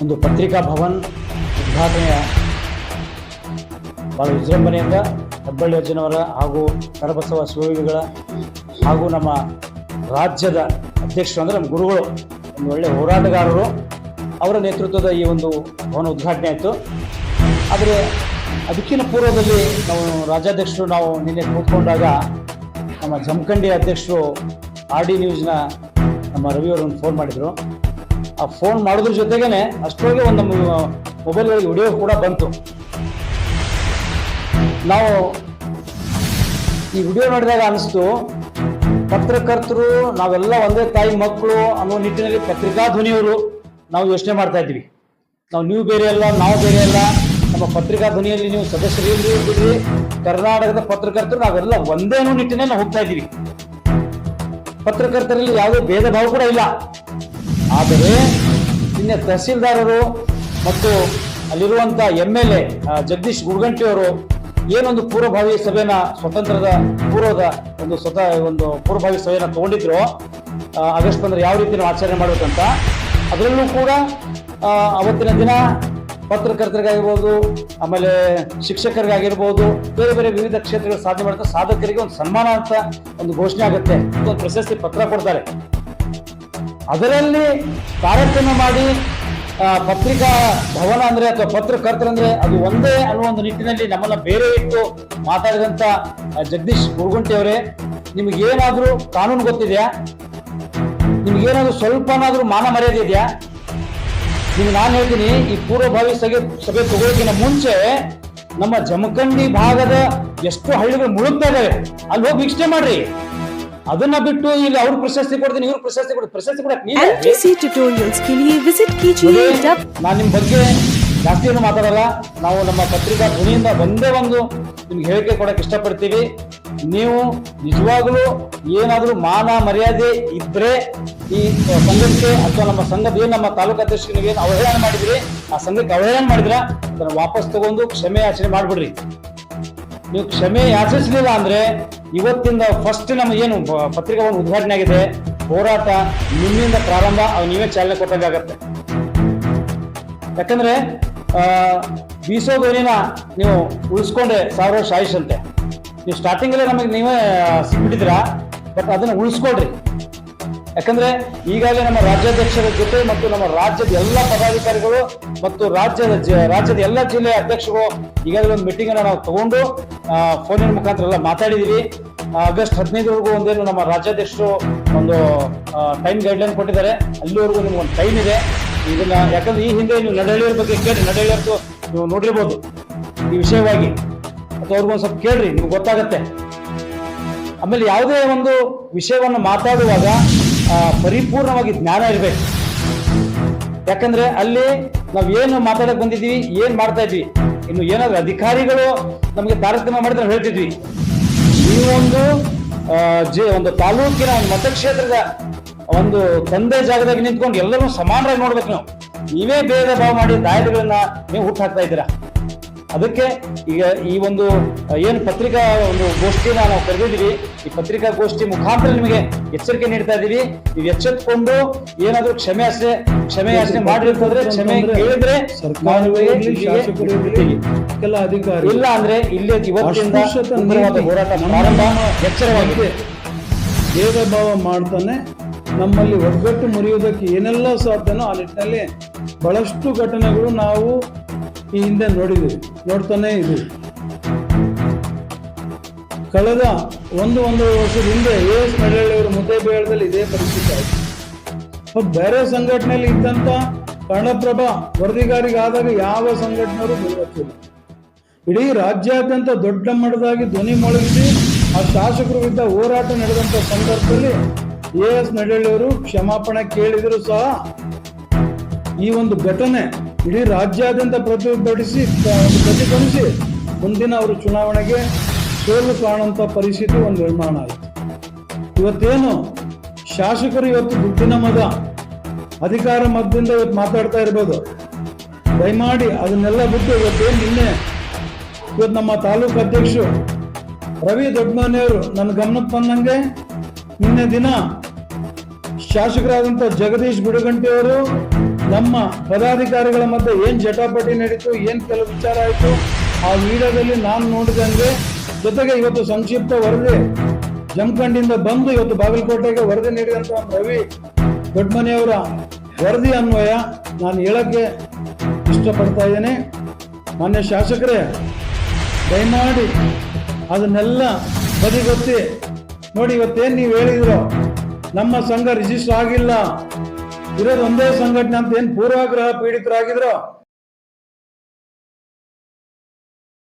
ಒಂದು ಪತ್ರಿಕಾ ಭವನ್ ಉದ್ಘಾಟನೆಯ ಭಾಳ ವಿಜೃಂಭಣೆಯಿಂದ ಹೆಬ್ಬಳ್ಳಿ ಅಜ್ಜನವರ ಹಾಗೂ ಕರಬಸವ ಶಿವಯೋಗಿಗಳ ಹಾಗೂ ನಮ್ಮ ರಾಜ್ಯದ ಅಧ್ಯಕ್ಷರು ಅಂದರೆ ನಮ್ಮ ಗುರುಗಳು ಒಂದು ಒಳ್ಳೆಯ ಹೋರಾಟಗಾರರು ಅವರ ನೇತೃತ್ವದ ಈ ಒಂದು ಭವನ ಉದ್ಘಾಟನೆ ಆಯಿತು. ಆದರೆ ಅದಕ್ಕಿಂತ ಪೂರ್ವದಲ್ಲಿ ನಾವು ರಾಜ್ಯಾಧ್ಯಕ್ಷರು ನಾವು ನಿನ್ನೆ ಕೂತ್ಕೊಂಡಾಗ ನಮ್ಮ ಜಮಖಂಡಿ ಅಧ್ಯಕ್ಷರು RD ನ್ಯೂಸ್ನ ನಮ್ಮ ರವಿಯವರನ್ನು ಫೋನ್ ಮಾಡಿದರು. ಆ ಫೋನ್ ಮಾಡೋದ್ರ ಜೊತೆಗೇ ಅಷ್ಟೊಳಗೆ ಒಂದು ನಮ್ಮ ಮೊಬೈಲ್ಗಳಿಗೆ ವಿಡಿಯೋ ಕೂಡ ಬಂತು. ನಾವು ಈ ವಿಡಿಯೋ ನೋಡಿದಾಗ ಅನಿಸ್ತು, ಪತ್ರಕರ್ತರು ನಾವೆಲ್ಲ ಒಂದೇ ತಾಯಿ ಮಕ್ಕಳು ಅನ್ನೋ ನಿಟ್ಟಿನಲ್ಲಿ ಪತ್ರಿಕಾ ಧ್ವನಿಯವರು ನಾವು ಯೋಚನೆ ಮಾಡ್ತಾ ಇದ್ವಿ. ನೀವು ಬೇರೆ ಅಲ್ಲ, ನಾವು ಬೇರೆ ಅಲ್ಲ, ನಮ್ಮ ಪತ್ರಿಕಾ ಧ್ವನಿಯಲ್ಲಿ ನೀವು ಸದಸ್ಯರು ಬಿಡ್ರಿ, ಕರ್ನಾಟಕದ ಪತ್ರಕರ್ತರು ನಾವೆಲ್ಲ ಒಂದೇ ಅನ್ನೋ ನಿಟ್ಟಿನಲ್ಲಿ ನಾವು ಹೋಗ್ತಾ ಇದ್ದೀವಿ. ಪತ್ರಕರ್ತರಲ್ಲಿ ಯಾವುದೇ ಭೇದ ಭಾವ ಕೂಡ ಇಲ್ಲ. ಆದರೆ ನಿನ್ನೆ ತಹಸೀಲ್ದಾರರು ಮತ್ತು ಅಲ್ಲಿರುವಂಥ MLA ಜಗದೀಶ್ ಗುಡ್ಗಂಟಿ ಅವರು ಏನೊಂದು ಪೂರ್ವಭಾವಿ ಸಭೆನ ಸ್ವತಂತ್ರದ ಪೂರ್ವದ ಒಂದು ಪೂರ್ವಭಾವಿ ಸಭೆನ ತಗೊಂಡಿದ್ರು, ಆಗಸ್ಟ್ 15 ಯಾವ ರೀತಿ ನಾವು ಆಚರಣೆ ಮಾಡಬೇಕಂತ. ಅದರಲ್ಲೂ ಕೂಡ ಅವತ್ತಿನ ದಿನ ಪತ್ರಕರ್ತರಿಗಾಗಿರ್ಬೋದು, ಆಮೇಲೆ ಶಿಕ್ಷಕರಿಗಾಗಿರ್ಬೋದು, ಬೇರೆ ಬೇರೆ ವಿವಿಧ ಕ್ಷೇತ್ರಗಳ ಸಾಧನೆ ಮಾಡ್ತಾ ಸಾಧಕರಿಗೆ ಒಂದು ಸನ್ಮಾನ ಅಂತ ಒಂದು ಘೋಷಣೆ ಆಗುತ್ತೆ, ಒಂದು ಪ್ರಶಸ್ತಿ ಪತ್ರ ಕೊಡ್ತಾರೆ. ಅದರಲ್ಲಿ ತಾರತಮ್ಯ ಮಾಡಿ ಪತ್ರಿಕಾ ಭವನ ಅಂದ್ರೆ ಅಥವಾ ಪತ್ರಕರ್ತರಂದ್ರೆ ಅದು ಒಂದೇ ಅನ್ನುವ ಒಂದು ನಿಟ್ಟಿನಲ್ಲಿ ನಮ್ಮನ್ನ ಬೇರೆ ಇಟ್ಟು ಮಾತಾಡಿದಂತ ಜಗದೀಶ್ ಗುಡ್ಗುಂಟಿ ಅವರೇ, ನಿಮಗೇನಾದ್ರೂ ಕಾನೂನು ಗೊತ್ತಿದೆಯಾ? ನಿಮ್ಗೇನಾದ್ರೂ ಸ್ವಲ್ಪನಾದ್ರೂ ಮಾನ ಮರ್ಯಾದೆ ಇದೆಯಾ? ನಿಮ್ಗೆ ನಾನು ಹೇಳ್ತೀನಿ, ಈ ಪೂರ್ವಭಾವಿ ಸಭೆ ತಗೊಳ್ಳೋಕ್ಕಿಂತ ಮುಂಚೆ ನಮ್ಮ ಜಮಖಂಡಿ ಭಾಗದ ಎಷ್ಟು ಹಳ್ಳಿಗಳು ಮುಳುಗ್ತಾ ಇದಾವೆ, ಅಲ್ಲಿ ಹೋಗಿ ವೀಕ್ಷಣೆ ಮಾಡ್ರಿ. ಅದನ್ನ ಬಿಟ್ಟು ಇಲ್ಲಿ ಅವ್ರು ಪ್ರಶಸ್ತಿ ಕೊಡ್ತೀನಿ, ಇವ್ರು ಪ್ರಶಸ್ತಿ ಕೊಡಕ್ಕೆ MTC ಟ್ಯುಟೋರಿಯಲ್ಸ್ के लिए विजिट कीजिए. ನಾನು ನಿಮ್ಮ ಬಗ್ಗೆ ಜಾಸ್ತಿ ಏನು ಮಾತಾಡಲ್ಲ. ನಾವು ನಮ್ಮ ಪತ್ರಿಕಾ ಧ್ವನಿಯಿಂದ ಒಂದೇ ಒಂದು ನಿಮ್ಗೆ ಹೇಳಿಕೆ ಕೊಡಕ್ಕೆ ಇಷ್ಟಪಡ್ತೀವಿ. ನೀವು ನಿಜವಾಗ್ಲೂ ಏನಾದರೂ ಮಾನ ಮರ್ಯಾದೆ ಇದ್ರೆ ಈ ಸಂಘಕ್ಕೆ ಅಥವಾ ನಮ್ಮ ಸಂಘದ ಏನು ನಮ್ಮ ತಾಲೂಕು ಅಧ್ಯಕ್ಷರಿಗೆ ಏನು ಅವಹೇಳನ ಮಾಡಿದ್ರಿ, ಆ ಸಂಘಕ್ಕೆ ಅವಹೇಳನ ಮಾಡಿದ್ರ ಅದನ್ನ ವಾಪಸ್ ತಗೊಂಡು ಕ್ಷಮೆ ಯಾಚನೆ ಮಾಡ್ಬಿಡ್ರಿ. ನೀವು ಕ್ಷಮೆ ಯಾಚಿಸಲಿಲ್ಲ ಅಂದ್ರೆ ಇವತ್ತಿಂದ ಫಸ್ಟ್ ನಮ್ಮ ಏನು ಪತ್ರಿಕಾ ಒಂದು ಉದ್ಘಾಟನೆ ಆಗಿದೆ, ಹೋರಾಟ ನಿಮ್ಮಿಂದ ಪ್ರಾರಂಭ, ನೀವೇ ಚಾಲನೆ ಕೊಟ್ಟಾಗತ್ತೆ. ಯಾಕಂದ್ರೆ ಬೀಸೋ ಧ್ವನಿನ ನೀವು ಉಳಿಸ್ಕೊಂಡ್ರೆ 1000 ವರ್ಷ ಆಯುಷಂತೆ. ನೀವು ಸ್ಟಾರ್ಟಿಂಗಲ್ಲೇ ನಮಗೆ ನೀವೇ ಸಿಕ್ಬಿಟ್ಟಿದ್ದೀರಾ, ಬಟ್ ಅದನ್ನ ಉಳಿಸ್ಕೊಳ್ರಿ. ಯಾಕಂದ್ರೆ ಈಗಾಗಲೇ ನಮ್ಮ ರಾಜ್ಯಾಧ್ಯಕ್ಷರ ಜೊತೆ ಮತ್ತು ನಮ್ಮ ರಾಜ್ಯದ ಎಲ್ಲ ಪದಾಧಿಕಾರಿಗಳು ಮತ್ತು ರಾಜ್ಯದ ಎಲ್ಲ ಜಿಲ್ಲೆಯ ಅಧ್ಯಕ್ಷರು ಈಗಾಗಲೇ ಒಂದು ಮೀಟಿಂಗ್ ಅನ್ನ ನಾವು ತಗೊಂಡು ಫೋನಿನ ಮುಖಾಂತರ ಎಲ್ಲ ಮಾತಾಡಿದೀವಿ. ಆಗಸ್ಟ್ 15 ಒಂದೇನು ನಮ್ಮ ರಾಜ್ಯಾಧ್ಯಕ್ಷರು ಒಂದು ಟೈಮ್ ಗೈಡ್ಲೈನ್ ಕೊಟ್ಟಿದ್ದಾರೆ, ಅಲ್ಲಿವರೆಗೂ ನಿಮ್ಗೆ ಒಂದು ಟೈಮ್ ಇದೆ. ಇದನ್ನ ಯಾಕಂದ್ರೆ ಈ ಹಿಂದೆ ನೀವು ನಡಹಳ್ಳಿಯವ್ರ ಬಗ್ಗೆ ಕೇಳಿ, ನಡಹಳ್ಳಿಯವ್ರದ್ದು ನೀವು ನೋಡಿರ್ಬೋದು ಈ ವಿಷಯವಾಗಿ, ಅಥವಾ ಅವ್ರಿಗೊಂದು ಸ್ವಲ್ಪ ಕೇಳ್ರಿ, ನಿಮ್ಗೆ ಗೊತ್ತಾಗತ್ತೆ. ಆಮೇಲೆ ಯಾವುದೇ ಒಂದು ವಿಷಯವನ್ನು ಮಾತಾಡುವಾಗ ಪರಿಪೂರ್ಣವಾಗಿ ಜ್ಞಾನ ಇರಬೇಕು. ಯಾಕಂದ್ರೆ ಅಲ್ಲಿ ನಾವ್ ಏನು ಮಾತಾಡಕ್ ಬಂದಿದ್ವಿ, ಏನ್ ಮಾಡ್ತಾ ಇದ್ವಿ, ಇನ್ನು ಏನಾದ್ರು ಅಧಿಕಾರಿಗಳು ನಮಗೆ ತಾರತಮ್ಯ ಮಾಡಿದ್ರೆ ನಾವು ಹೇಳ್ತಿದ್ವಿ. ನೀವು ಒಂದು ತಾಲೂಕಿನ ಒಂದು ಮತಕ್ಷೇತ್ರದ ಒಂದು ತಂದೆ ಜಾಗದಾಗ ನಿಂತ್ಕೊಂಡು ಎಲ್ಲರೂ ಸಮಾನರಾಗಿ ನೋಡ್ಬೇಕು. ನೀವೇ ಭೇದ ಭಾವ ಮಾಡಿ ದಾಯಗಳನ್ನ ನೀವು ಹುಟ್ಟು ಹಾಕ್ತಾ ಇದ್ದೀರಾ. ಅದಕ್ಕೆ ಈಗ ಈ ಒಂದು ಏನು ಪತ್ರಿಕಾ ಒಂದು ಗೋಷ್ಠಿನ ನಾವು ಕರೆದಿದ್ದೀವಿ, ಈ ಪತ್ರಿಕಾ ಗೋಷ್ಠಿ ಮುಖಾಂತರ ನಿಮಗೆ ಎಚ್ಚರಿಕೆ ನೀಡ್ತಾ ಇದ್ದೀವಿ. ನೀವು ಎಚ್ಚೆತ್ಕೊಂಡು ಏನಾದ್ರೂ ಕ್ಷಮೆ ಯಾಚನೆ ಮಾಡಿರ್ತಂದ್ರೆ ಕ್ಷಮೆ ಕೇಳಿದ್ರೆ ಇಲ್ಲ ಅಂದ್ರೆ ಇಲ್ಲೇ ಇವತ್ತಿಂದ ಹೋರಾಟ ಪ್ರಾರಂಭ. ಎಚ್ಚರವಾಗಿದೆ. ಭೇದ ಭಾವ ಮಾಡ್ತಾನೆ ನಮ್ಮಲ್ಲಿ ಒಗ್ಗಟ್ಟು ಮುರಿಯುವುದಕ್ಕೆ ಏನೆಲ್ಲ ಸಾಧ್ಯನೋ ಆ ನಿಟ್ಟಿನಲ್ಲಿ ಬಹಳಷ್ಟು ಘಟನೆಗಳು ನಾವು ಈ ಹಿಂದೆ ನೋಡ್ತಾನೆ ಇದ್ದೀವಿ. ಕಳೆದ ಒಂದು ವರ್ಷದ ಹಿಂದೆ AS ನಡಹಳ್ಳಿಯವರು ಮುದ್ದೇಬೇಳದಲ್ಲಿ ಇದೇ ಪರಿಸ್ಥಿತಿ ಆಯಿತು. ಬೇರೆ ಸಂಘಟನೆಯಲ್ಲಿ ಇದ್ದಂತ ಕನ್ನಡಪ್ರಭ ವರದಿಗಾರಿಗಾದಾಗ ಯಾವ ಸಂಘಟನೆಯವರು ಬೆಳೆಯುತ್ತಿಲ್ಲ. ಇಡೀ ರಾಜ್ಯಾದ್ಯಂತ ದೊಡ್ಡ ಮಟ್ಟದಾಗಿ ಧ್ವನಿ ಮೊಳಗಿಸಿ ಆ ಶಾಸಕರು ವಿರುದ್ಧ ಹೋರಾಟ ನಡೆದಂತ ಸಂದರ್ಭದಲ್ಲಿ AS ನಡಹಳ್ಳಿಯವರು ಕ್ಷಮಾಪಣೆ ಕೇಳಿದರೂ ಸಹ ಈ ಒಂದು ಘಟನೆ ಇಡೀ ರಾಜ್ಯಾದ್ಯಂತ ಪ್ರತಿಭಟಿಸಿ ಮುಂದಿನ ಅವರು ಚುನಾವಣೆಗೆ ಸೋಲು ಕಾಣುವಂತ ಪರಿಸ್ಥಿತಿ ಒಂದು ನಿರ್ಮಾಣ ಆಯಿತು. ಇವತ್ತೇನು ಶಾಸಕರು ಇವತ್ತು ದುಡ್ಡಿನ ಮದ ಅಧಿಕಾರ ಮತದಿಂದ ಇವತ್ತು ಮಾತಾಡ್ತಾ ಇರ್ಬೋದು, ದಯಮಾಡಿ ಅದನ್ನೆಲ್ಲ ಬಿಟ್ಟು ಇವತ್ತು ನಮ್ಮ ತಾಲೂಕು ಅಧ್ಯಕ್ಷರು ರವಿ ದೊಡ್ಡಮನೆಯವರು ನನ್ನ ಗಮನಕ್ಕೆ ಬಂದಂಗೆ ನಿನ್ನೆ ದಿನ ಶಾಸಕರಾದಂಥ ಜಗದೀಶ್ ಗುಡಗಂಟಿ ಅವರು ನಮ್ಮ ಪದಾಧಿಕಾರಿಗಳ ಮಧ್ಯೆ ಏನ್ ಜಟಾಪಟಿ ನಡೀತು, ಏನ್ ಕೆಲವು ವಿಚಾರ ಆಯ್ತು ಆ ವಿಡಿಯೋದಲ್ಲಿ ನಾನು ನೋಡಿದಂಗೆ, ಜೊತೆಗೆ ಇವತ್ತು ಸಂಕ್ಷಿಪ್ತ ವರದಿ ಜಮಖಂಡಿಂದ ಬಂದು ಇವತ್ತು ಬಾಗಲಕೋಟೆಗೆ ವರದಿ ನೀಡಿದಂತ ರವಿ ದೊಡ್ಡಮನೆಯವರ ವರದಿ ಅನ್ವಯ ನಾನು ಹೇಳಕ್ಕೆ ಇಷ್ಟಪಡ್ತಾ ಇದ್ದೇನೆ. ಮಾನ್ಯ ಶಾಸಕರೇ, ದಯಮಾಡಿ ಅದನ್ನೆಲ್ಲ ಬದಿಗೊತ್ತಿ ನೋಡಿ. ಇವತ್ತೇನು ನೀವು ಹೇಳಿದ್ರು ನಮ್ಮ ಸಂಘ ರಿಜಿಸ್ಟರ್ ಆಗಿಲ್ಲ, ಇರೋದು ಒಂದೇ ಸಂಘಟನೆ ಅಂತ ಏನು ಪೂರ್ವಾಗ್ರಹ ಪೀಡಿತರಾಗಿದ್ರು